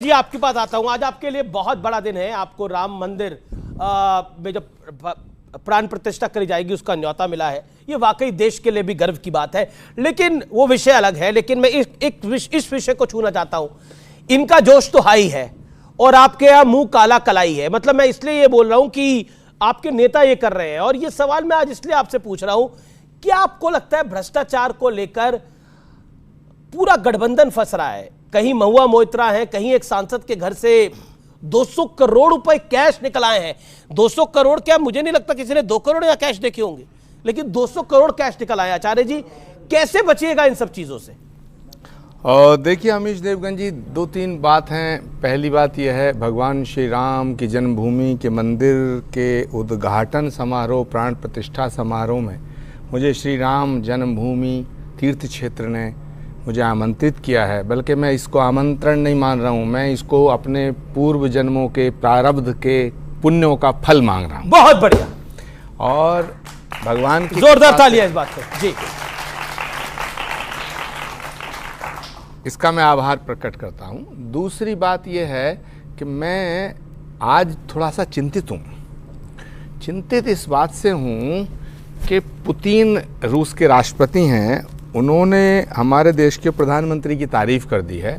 जी आपके पास आता हूं। आज आपके लिए बहुत बड़ा दिन है। आपको राम मंदिर में जो प्राण प्रतिष्ठा करी जाएगी उसका न्योता मिला है। ये वाकई देश के लिए भी गर्व की बात है, लेकिन वो विषय अलग है। लेकिन मैं इस विषय को छूना चाहता हूं। इनका जोश तो हाई है और आपके यहां मुंह काला कलाई है। मतलब मैं इसलिए ये बोल रहा हूं कि आपके नेता ये कर रहे हैं, और ये सवाल मैं आज इसलिए आपसे पूछ रहा हूं, क्या आपको लगता है भ्रष्टाचार को लेकर पूरा गठबंधन फंस रहा है? कहीं महुआ मोइत्रा है, कहीं एक सांसद के घर से 200 करोड़ रुपए कैश निकल आए हैं। 200 करोड़ क्या, मुझे नहीं लगता किसी ने 2 करोड़ या कैश देखे होंगे, लेकिन 200 करोड़ कैश निकल आए। आचार्य जी कैसे बचिएगा इन सब चीजों से? और देखिए अमीश देवगन जी, 2-3 बात हैं। पहली बात यह है, भगवान श्री राम की जन्मभूमि के मंदिर के उद्घाटन समारोह, प्राण प्रतिष्ठा समारोह में मुझे श्री राम जन्मभूमि तीर्थ क्षेत्र ने मुझे आमंत्रित किया है। बल्कि मैं इसको आमंत्रण नहीं मान रहा हूँ, मैं इसको अपने पूर्व जन्मों के प्रारब्ध के पुण्यों का फल मांग रहा हूँ। बहुत बढ़िया। और भगवान की जोरदार तालियां इस बात पर जी। इसका मैं आभार प्रकट करता हूँ। दूसरी बात यह है कि मैं आज थोड़ा सा चिंतित हूँ। चिंतित इस बात से हूँ कि पुतिन रूस के राष्ट्रपति हैं, उन्होंने हमारे देश के प्रधानमंत्री की तारीफ कर दी है।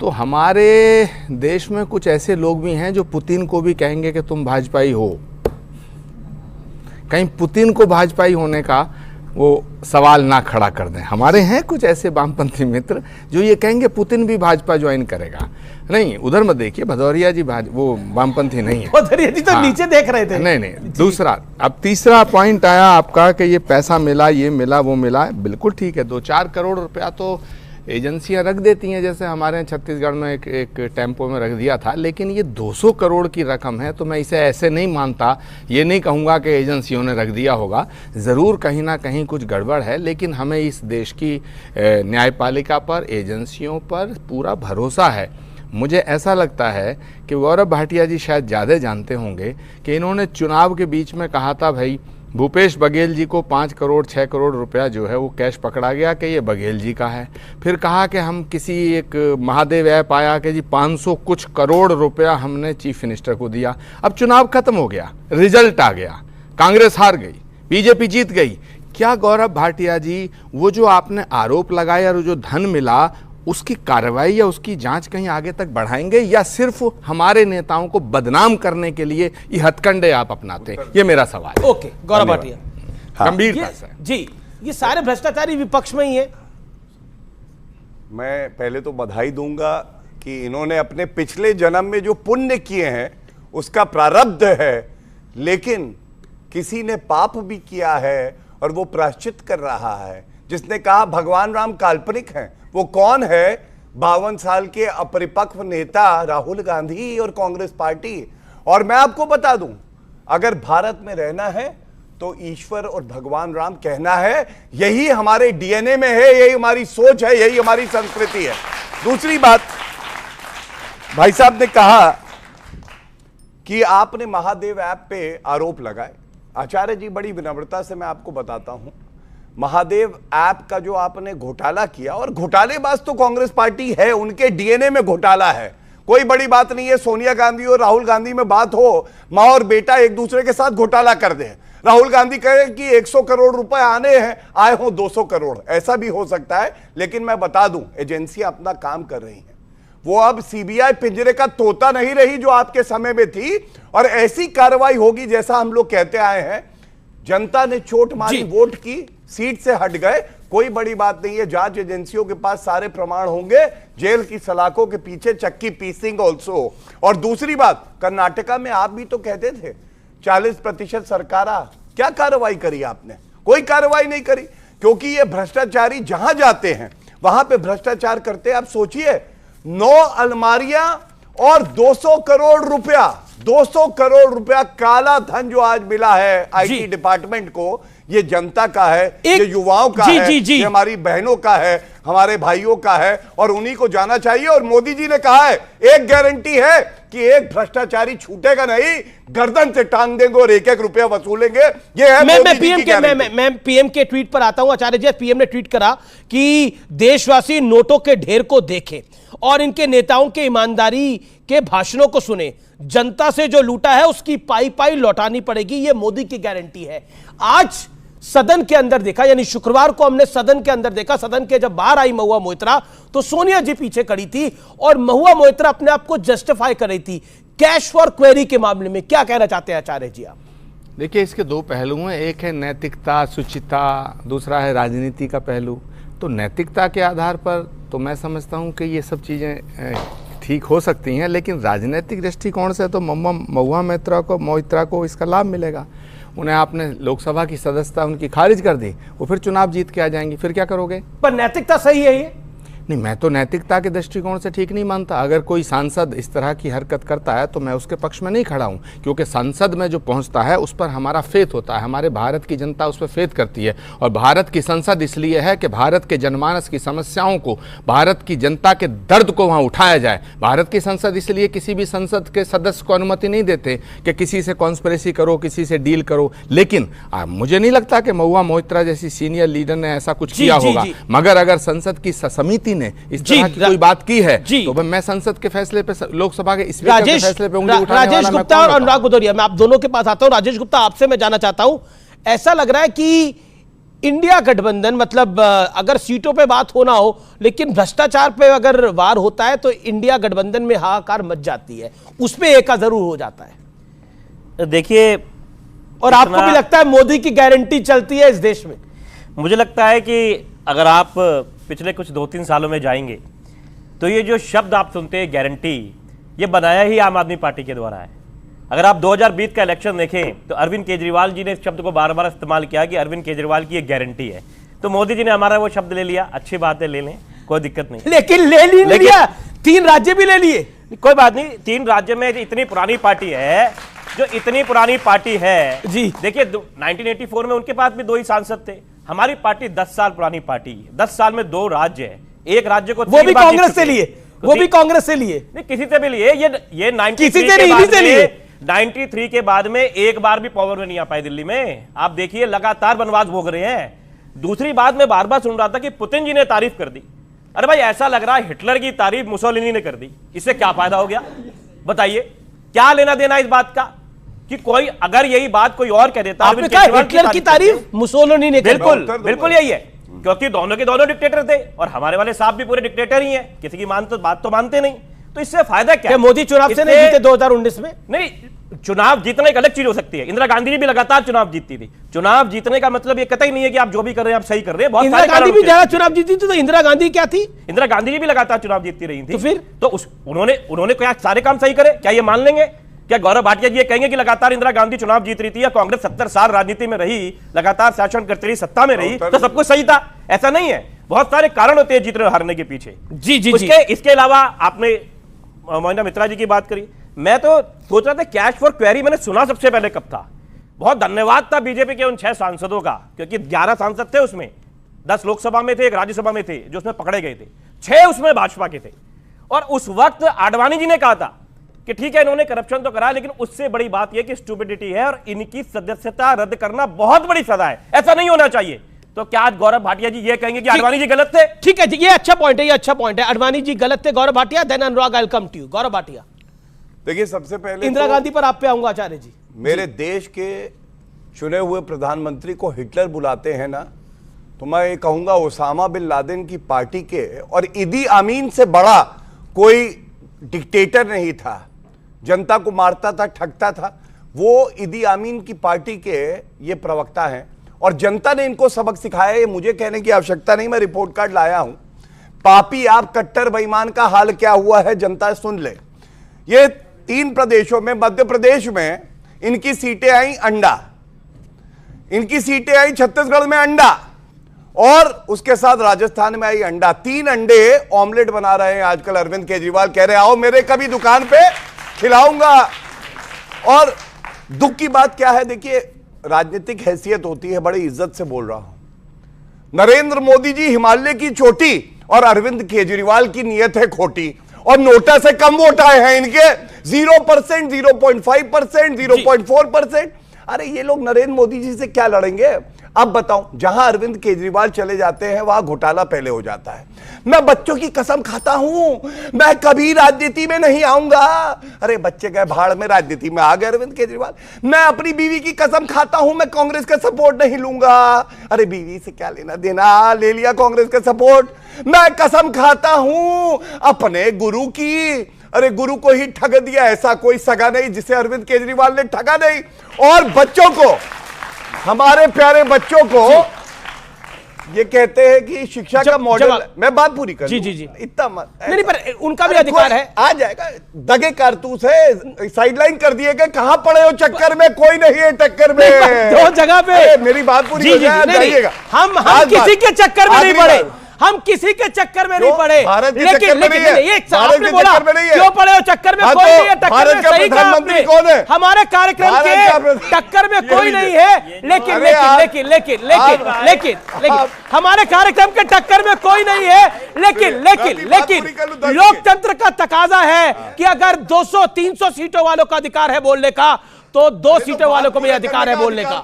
तो हमारे देश में कुछ ऐसे लोग भी हैं जो पुतिन को भी कहेंगे कि तुम भाजपाई हो। कहीं पुतिन को भाजपाई होने का वो सवाल ना खड़ा कर दें। हमारे हैं कुछ ऐसे वामपंथी मित्र जो ये कहेंगे पुतिन भी भाजपा ज्वाइन करेगा। नहीं, उधर मत देखिए, भदौरिया जी वो वामपंथी नहीं है। भदौरिया जी तो हाँ, नीचे देख रहे थे। नहीं। दूसरा, अब तीसरा पॉइंट आया आपका कि ये पैसा मिला, ये मिला, वो मिला। बिल्कुल ठीक है, 2-4 करोड़ रुपया तो एजेंसियां रख देती हैं, जैसे हमारे छत्तीसगढ़ में एक टेम्पो में रख दिया था। लेकिन ये 200 करोड़ की रकम है, तो मैं इसे ऐसे नहीं मानता। ये नहीं कहूँगा कि एजेंसियों ने रख दिया होगा, ज़रूर कहीं ना कहीं कुछ गड़बड़ है। लेकिन हमें इस देश की न्यायपालिका पर, एजेंसियों पर पूरा भरोसा है। मुझे ऐसा लगता है कि गौरव भाटिया जी शायद ज़्यादा जानते होंगे कि इन्होंने चुनाव के बीच में कहा था, भाई भूपेश बघेल जी को 5 करोड़ 6 करोड़ रुपया जो है वो कैश पकड़ा गया कि ये बघेल जी का है। फिर कहा कि हम किसी एक महादेव ऐप आया कि जी 500 कुछ करोड़ रुपया हमने चीफ मिनिस्टर को दिया। अब चुनाव खत्म हो गया, रिजल्ट आ गया, कांग्रेस हार गई, बीजेपी जीत गई। क्या गौरव भाटिया जी वो जो आपने आरोप लगाया और जो धन मिला, उसकी कार्रवाई या उसकी जांच कहीं आगे तक बढ़ाएंगे, या सिर्फ हमारे नेताओं को बदनाम करने के लिए ये हथकंडे आप अपनाते हैं? ये मेरा सवाल है। ओके गौरव भाटिया, गंभीरता से जी, ये सारे भ्रष्टाचारी विपक्ष में ही है। मैं पहले तो बधाई दूंगा कि इन्होंने अपने पिछले जन्म में जो पुण्य किए हैं उसका प्रारब्ध है, लेकिन किसी ने पाप भी किया है और वो प्रायश्चित कर रहा है। जिसने कहा भगवान राम काल्पनिक हैं, वो कौन है? 52 साल के अपरिपक्व नेता राहुल गांधी और कांग्रेस पार्टी। और मैं आपको बता दूं, अगर भारत में रहना है तो ईश्वर और भगवान राम कहना है। यही हमारे डीएनए में है, यही हमारी सोच है, यही हमारी संस्कृति है। दूसरी बात, भाई साहब ने कहा कि आपने महादेव ऐप पे आरोप लगाए। आचार्य जी, बड़ी विनम्रता से मैं आपको बताता हूं, महादेव ऐप का जो आपने घोटाला किया, और घोटालेबाज तो कांग्रेस पार्टी है, उनके डीएनए में घोटाला है, कोई बड़ी बात नहीं है। सोनिया गांधी और राहुल गांधी में बात हो, मां और बेटा एक दूसरे के साथ घोटाला कर दे, राहुल गांधी कहे कि 100 करोड़ रुपए आने हैं, आए हो 200 करोड़, ऐसा भी हो सकता है। लेकिन मैं बता दूं, एजेंसियां अपना काम कर रही हैं। वो अब सीबीआई पिंजरे का तोता नहीं रही जो आपके समय में थी, और ऐसी कार्रवाई होगी जैसा हम लोग कहते आए हैं। जनता ने चोट मारी, वोट की, सीट से हट गए, कोई बड़ी बात नहीं है। जांच एजेंसियों के पास सारे प्रमाण होंगे, जेल की सलाखों के पीछे चक्की पीसिंग ऑल्सो। और दूसरी बात, कर्नाटका में आप भी तो कहते थे 40% सरकार, क्या कार्रवाई करी आपने? कोई कार्रवाई नहीं करी, क्योंकि ये भ्रष्टाचारी जहां जाते हैं वहां पे भ्रष्टाचार करते हैं। आप सोचिए, 9 अलमारियां और 200 करोड़ रुपया, 200 करोड़ रुपया काला धन जो आज मिला है आईटी डिपार्टमेंट को, ये जनता का है, ये युवाओं का है, ये हमारी बहनों का है, हमारे भाइयों का है, और उन्हीं को जाना चाहिए। और मोदी जी ने कहा है, एक गारंटी है कि एक भ्रष्टाचारी छूटेगा नहीं, गर्दन से टांग देंगे और एक एक रुपया वसूलेंगे। ये है मैं पीएम के ट्वीट पर आता हूं। आचार्य जी, पीएम ने ट्वीट करा कि देशवासी नोटों के ढेर को देखें और इनके नेताओं के ईमानदारी के भाषणों को सुने। जनता से जो लूटा है उसकी पाई पाई लौटानी पड़ेगी, ये मोदी की गारंटी है। आज सदन के अंदर देखा, यानी शुक्रवार को हमने सदन के अंदर देखा, सदन के जब बाहर आई महुआ मोइत्रा तो सोनिया जी पीछे खड़ी थी और महुआ मोइत्रा अपने आप को जस्टिफाई कर रही थी कैश फॉर क्वेरी के मामले में। क्या कहना चाहते हैं आचार्य जी आप? देखिए, इसके दो पहलू हैं, एक है नैतिकता, शुचिता, दूसरा है राजनीति का पहलू। तो नैतिकता के आधार पर तो मैं समझता हूं कि ये सब चीज़ें ठीक हो सकती हैं, लेकिन राजनीतिक दृष्टिकोण से तो महुआ मोइत्रा को इसका लाभ मिलेगा। उन्हें आपने लोकसभा की सदस्यता उनकी खारिज कर दी, वो फिर चुनाव जीत के आ जाएंगी, फिर क्या करोगे? पर नैतिकता सही है ये? नहीं, मैं तो नैतिकता के दृष्टिकोण से ठीक नहीं मानता। अगर कोई सांसद इस तरह की हरकत करता है तो मैं उसके पक्ष में नहीं खड़ा हूं, क्योंकि संसद में जो पहुंचता है उस पर हमारा फेथ होता है, हमारे भारत की जनता उस पर फेथ करती है। और भारत की संसद इसलिए है कि भारत के जनमानस की समस्याओं को, भारत की जनता के दर्द को वहां उठाया जाए। भारत की संसद इसलिए किसी भी संसद के सदस्य को अनुमति नहीं देते कि किसी से कॉन्स्पिरेसी करो, किसी से डील करो। लेकिन मुझे नहीं लगता कि महुआ मोइत्रा जैसी सीनियर लीडर ने ऐसा कुछ किया होगा। मगर अगर संसद की समिति ने इस तरह की कोई बात की है तो मैं संसद के फैसले पे, लोकसभा के स्पीकर के फैसले पे उंगली उठाने वाला। राजेश गुप्ता और अनुराग भदौरिया, मैं आप दोनों के पास आता हूं। राजेश गुप्ता, आपसे मैं जानना चाहता हूं, ऐसा लग रहा है कि इंडिया गठबंधन, मतलब अगर सीटों पे बात होना हो लेकिन भ्रष्टाचार पे अगर वार होता है तो इंडिया गठबंधन में हाहाकार मच जाती है, उस पे एका जरूर हो जाता है। देखिए, और आपको भी लगता है मोदी की गारंटी चलती है इस देश में? मुझे लगता है कि अगर आप पिछले कुछ 2-3 सालों में जाएंगे तो ये जो शब्द आप सुनते हैं गारंटी, ये बनाया ही आम आदमी पार्टी के द्वारा है। अगर आप 2020 का इलेक्शन देखें तो अरविंद केजरीवाल जी ने इस शब्द को बार बार इस्तेमाल किया कि अरविंद केजरीवाल की एक गारंटी है। तो मोदी जी ने हमारा वो शब्द ले लिया, अच्छी बात है, ले लें, कोई दिक्कत नहीं। लेकिन ले लिया, 3 राज्य भी ले लिए, कोई बात नहीं। 3 राज्य में इतनी पुरानी पार्टी है, जो इतनी पुरानी पार्टी है जी। देखिए, 1984 में उनके पास भी 2 ही सांसद थे। हमारी पार्टी 10 साल पुरानी पार्टी है, 10 साल में 2 राज्य है, एक राज्य को वो भी कांग्रेस से लिए, वो भी कांग्रेस से लिए, नहीं किसी से भी लिए। ये 93 के बाद में एक बार भी पावर में नहीं आ पाए दिल्ली में। आप देखिए, लगातार वनवास भोग रहे हैं। दूसरी बात, मैं बार बार सुन रहा था कि पुतिन जी ने तारीफ कर दी। अरे भाई, ऐसा लग रहा है हिटलर की तारीफ मुसोलिनी ने कर दी। इससे क्या फायदा हो गया बताइए? क्या लेना देना इस बात का कि कोई अगर यही बात कोई और कह देता? आपने कहा हिटलर की तारीफ मुसोलिनी ने, बिल्कुल यही है, क्योंकि दोनों के दोनों डिक्टेटर थे और हमारे वाले साहब भी पूरे डिक्टेटर ही हैं, किसी की बात तो मानते नहीं। तो इससे फायदा क्या? मोदी चुनाव से नहीं जीते 2019 में? नहीं, चुनाव जीतना एक अलग चीज हो सकती है। इंदिरा गांधी जी भी लगातार चुनाव जीतती थी। चुनाव जीतने का मतलब ये कतई नहीं है कि आप जो भी कर रहे हैं आप सही कर रहे हैं। बहुत इंदिरा गांधी भी ज्यादा चुनाव जीती थी, तो इंदिरा गांधी क्या थी? इंदिरा गांधी जी भी लगातार चुनाव जीतती रही थी। तो फिर तो उन्होंने क्या सारे काम सही करे? क्या ये मान लेंगे? क्या गौरव भाटिया जी ये कहेंगे कि लगातार इंदिरा गांधी चुनाव जीत रही थी या कांग्रेस 70 साल राजनीति में रही, लगातार शासन करती रही, सत्ता में रही, तो सब कुछ सही था? ऐसा नहीं है, बहुत सारे कारण होते हैं जीतने हारने के पीछे। जी। इसके अलावा आपने मोइना मित्रा जी की बात करी, मैं तो सोच रहा था कैश फॉर क्वेरी मैंने सुना सबसे पहले कब था। बहुत धन्यवाद था बीजेपी के उन 6 सांसदों का, क्योंकि 11 सांसद थे उसमें, 10 लोकसभा में थे, 1 राज्यसभा में थे जो उसमें पकड़े गए थे, 6 उसमें भाजपा के थे। और उस वक्त आडवाणी जी ने कहा था कि ठीक है इन्होंने करप्शन तो करा, लेकिन उससे बड़ी बात यह कि स्टूपिडिटी है और इनकी सदस्यता रद्द करना बहुत बड़ी सजा है, ऐसा नहीं होना चाहिए। तो क्या आज गौरव भाटिया जी ये कहेंगे कि आडवाणी जी गलत थे? ठीक है जी, ये अच्छा पॉइंट है, ये अच्छा पॉइंट है। आडवाणी जी गलत थे, Gaurav Bhatia, then Anurag, I will come to you. Gaurav Bhatia, देखिए, सबसे पहले इंदिरा गांधी पर आप पे आऊंगा आचार्य जी। मेरे देश के चुने हुए प्रधानमंत्री को हिटलर बुलाते हैं ना, तो मैं ये कहूंगा ओसामा बिन लादेन की पार्टी के और इदी अमीन से बड़ा कोई डिक्टेटर नहीं था, जनता को मारता था, ठगता था। वो इदी अमीन की पार्टी के ये प्रवक्ता हैं और जनता ने इनको सबक सिखाया। ये मुझे कहने की आवश्यकता नहीं, मैं रिपोर्ट कार्ड लाया हूं। पापी आप कट्टर बेईमान का हाल क्या हुआ है जनता सुन ले। ये 3 प्रदेशों में, मध्य प्रदेश में इनकी सीटें आई अंडा, इनकी सीटें आई छत्तीसगढ़ में अंडा, और उसके साथ राजस्थान में आई अंडा। 3 अंडे ऑमलेट बना रहे हैं आजकल अरविंद केजरीवाल, कह रहे आओ मेरे कभी दुकान पे खिलाऊंगा। और दुख की बात क्या है, देखिए राजनीतिक हैसियत होती है, बड़ी इज्जत से बोल रहा हूं। नरेंद्र मोदी जी हिमालय की चोटी और अरविंद केजरीवाल की नीयत है खोटी, और नोटा से कम वोट आए हैं इनके, 0%, 0.5%, 0.4%। अरे ये लोग नरेंद्र मोदी जी से क्या लड़ेंगे? अब बताऊं, जहां अरविंद केजरीवाल चले जाते हैं वहां घोटाला पहले हो जाता है। मैं बच्चों की कसम खाता हूं, मैं कभी राजनीति में नहीं आऊंगा। अरे बच्चे गए भाड़ में, राजनीति में आ गए अरविंद केजरीवाल। मैं अपनी बीवी की कसम खाता हूं, मैं कांग्रेस का सपोर्ट नहीं लूंगा। अरे बीवी से क्या लेना देना, ले लिया कांग्रेस का सपोर्ट। मैं कसम खाता हूं अपने गुरु की, अरे गुरु को ही ठग दिया, ऐसा कोई सगा नहीं जिसे अरविंद केजरीवाल ने ठगा नहीं। और बच्चों को, हमारे प्यारे बच्चों को ये कहते हैं कि शिक्षा का मॉडल, मैं बात पूरी कर जी जी जी, इतना मत नहीं पर उनका भी अधिकार है, आ जाएगा। दगे कारतूस है, साइडलाइन कर दिए गए। कहां पड़े हो चक्कर में? कोई नहीं है टक्कर में, दो जगह पे। मेरी बात पूरी हो जाएगा। हम किसी के चक्कर में नहीं पड़े, हम किसी के चक्कर में नहीं पड़े। लेकिन आपने बोला क्यों पड़े हो चक्कर में? कोई नहीं है टक्कर में, सही कहा आपने। हमारे कार्यक्रम के टक्कर में कोई नहीं है, लेकिन लेकिन लेकिन लेकिन लेकिन लेकिन हमारे कार्यक्रम के टक्कर में कोई नहीं है, लेकिन लेकिन लेकिन लोकतंत्र का तकाजा है कि अगर 200-300 सीटों वालों का अधिकार है बोलने का, तो 2 सीटों वालों को भी अधिकार है बोलने का।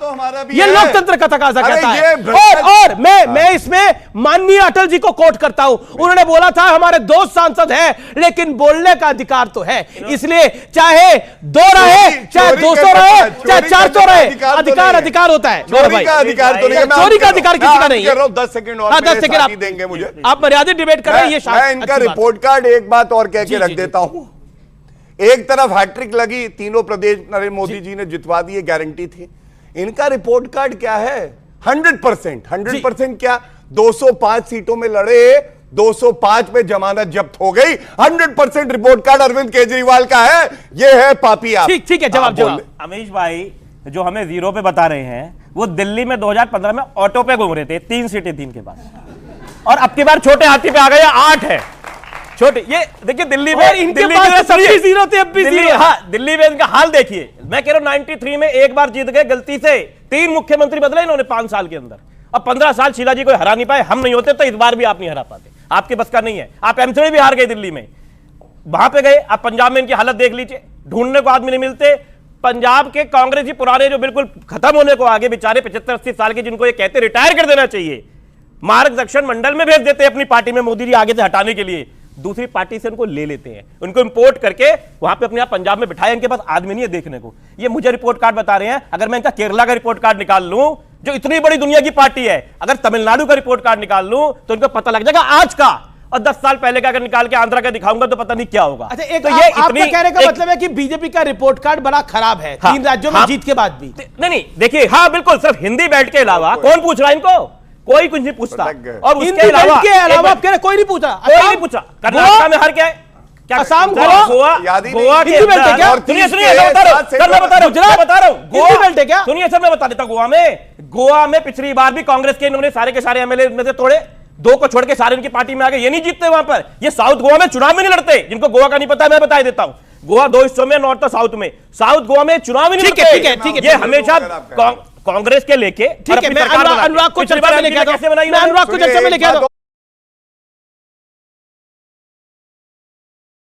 ये लोकतंत्र का तकाजा कहता है। और मैं इसमें माननीय अटल जी को कोट करता हूं। उन्होंने बोला था हमारे 2 सांसद हैं, लेकिन बोलने का अधिकार तो है। इसलिए चाहे 2 रहे, चाहे 200 रहे, चाहे 400 रहे, अधिकार होता है। चोरी का अधिकार तो नहीं है, चोरी का अधिकार किसी का नहीं है। 10 सेकंड और 10 सेकंड आप देंगे मुझे, आप मर्यादित डिबेट कर रहे हैं। ये मैं इनका रिपोर्ट कार्ड एक बात और कह के रख देता हूं। एक तरफ हैट्रिक लगी, तीनों प्रदेश नरेंद्र मोदी जी ने जितवा दिए, गारंटी थी। इनका रिपोर्ट कार्ड क्या है? 100% क्या? 205 सीटों में लड़े, 205 में जमानत जब्त हो गई। 100% रिपोर्ट कार्ड अरविंद केजरीवाल का है। ये है पापी आप। ठीक है, जवाब। अमीश भाई जो हमें 0 पे बता रहे हैं, वो दिल्ली में 2015 में ऑटो पे घूम रहे थे, 3 सीटें 3 के बाद, और अब की बार छोटे हाथी पे आ गए 8 है। छोटे ये देखिए दिल्ली में, इनके पास सब भी 0 थे, अब भी 0। हाँ, दिल्ली में इनका हाल देखिए। मैं कह रहा हूं 93 में एक बार जीत गए गलती से, 3 मुख्यमंत्री बदले इन्होंने 5 साल के अंदर। अब 15 साल शीला जी को हरा नहीं पाए। हम नहीं होते तो इस बार भी आप नहीं हरा पाते, आपके बस का नहीं है। आप एमसीडी भी हार गए दिल्ली में, वहां पे गए। आप पंजाब में इनकी हालत देख लीजिए, ढूंढने को आदमी नहीं मिलते। पंजाब के कांग्रेसी पुराने जो बिल्कुल खत्म होने को आगे बेचारे 75-80 साल के, जिनको ये कहते रिटायर कर देना चाहिए, मार्गदर्शन मंडल में भेज देते हैं अपनी पार्टी में मोदी जी आगे से हटाने के लिए। दूसरी पार्टी से उनको ले लेते हैं, उनको इंपोर्ट करके वहां पे अपने आप पंजाब में बिठाया। इनके पास आदमी नहीं है देखने को। ये मुझे रिपोर्ट कार्ड बता रहे हैं। अगर मैं इनका केरला का रिपोर्ट कार्ड निकाल लूं, जो इतनी बड़ी दुनिया की पार्टी है, अगर तमिलनाडु का रिपोर्ट कार्ड निकाल लूं तो इनको पता लग जाएगा आज का। और 10 साल पहले का अगर निकाल के आंध्रा का दिखाऊंगा तो पता नहीं क्या होगा। अच्छा, एक तो ये आपका कहने का मतलब है कि बीजेपी का रिपोर्ट कार्ड बड़ा खराब है। 3 राज्यों में जीत के बाद भी। नहीं देखिए, हाँ बिल्कुल, सिर्फ हिंदी बेल्ट के अलावा कौन पूछ रहा है इनको? कोई कुछ नहीं पूछता। और उसके अलावा कोई नहीं पूछा, कोई नहीं पूछा। कर्नाटक में हार क्या है? असम, गोवा के सुनिए सर, मैं बता देता हूं। गोवा में पिछली बार भी कांग्रेस के इन्होंने सारे के सारे एमएलए में से तोड़े, 2 को छोड़ के सारे इनकी पार्टी में आ गए। ये नहीं जीतते वहां पर। ये साउथ गोवा में चुनाव में नहीं लड़ते। जिनको गोवा का नहीं पता मैं बता देता हूं। गोवा 2 हिस्सों में, नॉर्थ और साउथ में। साउथ गोवा में चुनाव ही नहीं लड़ते। ठीक है, ये हमेशा कांग्रेस के लेके, ठीक है, मैं अनुराग को चर्चा में लेके आता हूं।